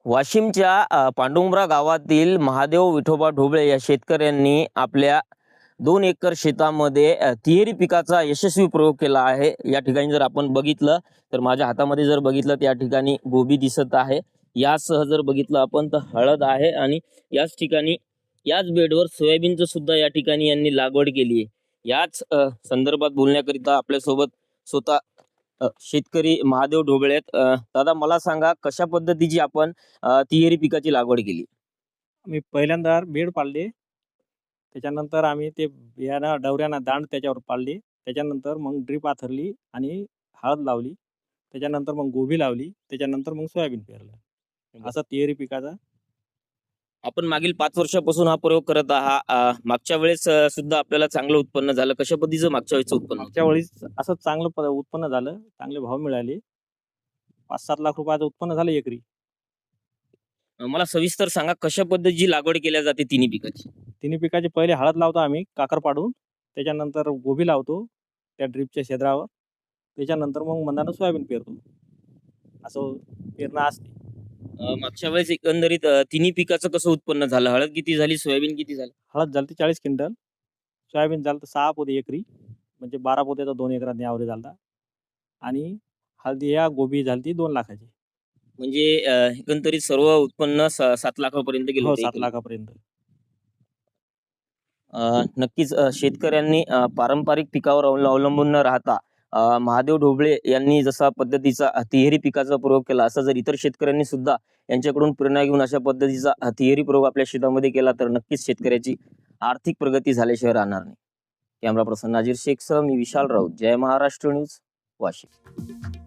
वाशिमच्या पांडुंबरा गावातील महादेव विठोबा ढोबळे या शेतकऱ्यांनी आपल्या 2 एकर शेतामध्ये तिहेरी पिकाचा यशस्वी प्रयोग केला आहे. या ठिकाणी जर आपण बघितलं तर माझ्या हातामध्ये जर बघितलं तर या ठिकाणी गोबी दिसत आहे. यासह जर बघितलं आपण तर हळद आहे आणि याच ठिकाणी याच बेडवर सोयाबीनचं सुद्धा या ठिकाणी यांनी लागवड केली आहे. याच संदर्भात बोलण्याकरिता आपल्यासोबत स्वतः शेतकरी महादेव ढोबळे आहेत. दादा मला सांगा कशा पद्धतीची आपण तिहेरी पिकाची लागवड केली? मी पहिल्यांदा बेड पाडले. त्याच्यानंतर आम्ही ते बियाणं डवऱ्यानं दांड त्याच्यावर पाडली. त्याच्यानंतर मग ड्रीप आथरली आणि हळद लावली. त्याच्यानंतर मग गोबी लावली. त्याच्यानंतर मग सोयाबीन पेरलं. असा तिहेरी पिकाचा. आपण मागील 5 वर्षापासून हा प्रयोग करत आहात. मागच्या वेळेस सुद्धा आपल्याला चांगलं उत्पन्न झालं. कशा पद्धतीचं मागच्या वेळेचं उत्पन्न? मागच्या वेळेस असंच चांगलं उत्पन्न झालं. चांगले भाव मिळाले. 5-7 लाख रुपयाचं उत्पन्न झालं एकरी. मला सविस्तर सांगा कशा पद्धतीची लागवड केल्या जाते तिन्ही पिकाची? तिन्ही पिकाची पहिले हळद लावतो आम्ही काकर पाडून. त्याच्यानंतर गोबी लावतो त्या ड्रीपच्या क्षेत्रावर. त्याच्यानंतर मग मंदानं सोयाबीन पेरतो. असं पेरणं असते. मागच्या वेळेस एकंदरीत तिन्ही पिकाचं कसं उत्पन्न झालं? हळद किती झाली, सोयाबीन किती झाली? हळद झाली 40 क्विंटल. सोयाबीन झालं तर 6 पोते एकरी. म्हणजे 12 पोत्याचा 2 एकरात ॲव्हरेज झाला. आणि हळदी या गोबी झाली 2 लाखाची. म्हणजे एकंदरीत सर्व उत्पन्न 7 लाखापर्यंत गेलं हो, होतं 7 एकरी. लाखापर्यंत. नक्कीच शेतकऱ्यांनी पारंपरिक पिकावर अवलंबून न राहता महादेव ढोबळे यांनी जसा पद्धतीचा तिहेरी पिकाचा प्रयोग केला, असं जर इतर शेतकऱ्यांनी सुद्धा यांच्याकडून प्रेरणा घेऊन अशा पद्धतीचा तिहेरी प्रयोग आपल्या शेतामध्ये केला तर नक्कीच शेतकऱ्याची आर्थिक प्रगती झाल्याशिवाय राहणार नाही. कॅमेरा पर्सन नाजीर शेखसह मी विशाल राऊत, जय महाराष्ट्र न्यूज, वाशिम.